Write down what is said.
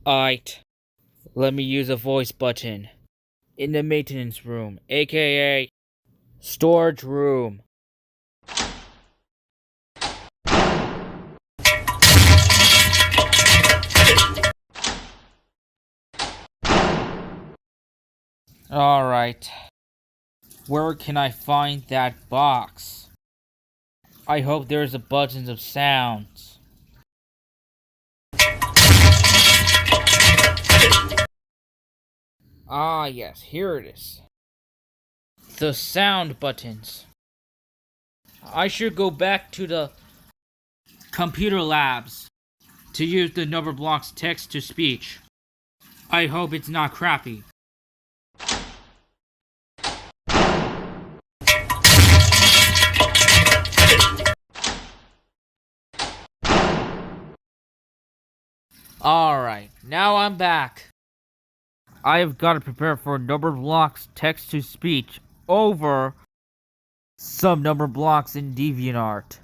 Aight. Let me use a voice button. In the maintenance room, aka storage room. Alright. Where can I find that box? I hope there's a button of sounds. Ah, yes, here it is. The sound buttons. I should go back to the computer labs to use the numberblocks text to speech. I hope it's not crappy. Alright, now I'm back. I've got to prepare for numberblocks text to speech over some numberblocks in DeviantArt.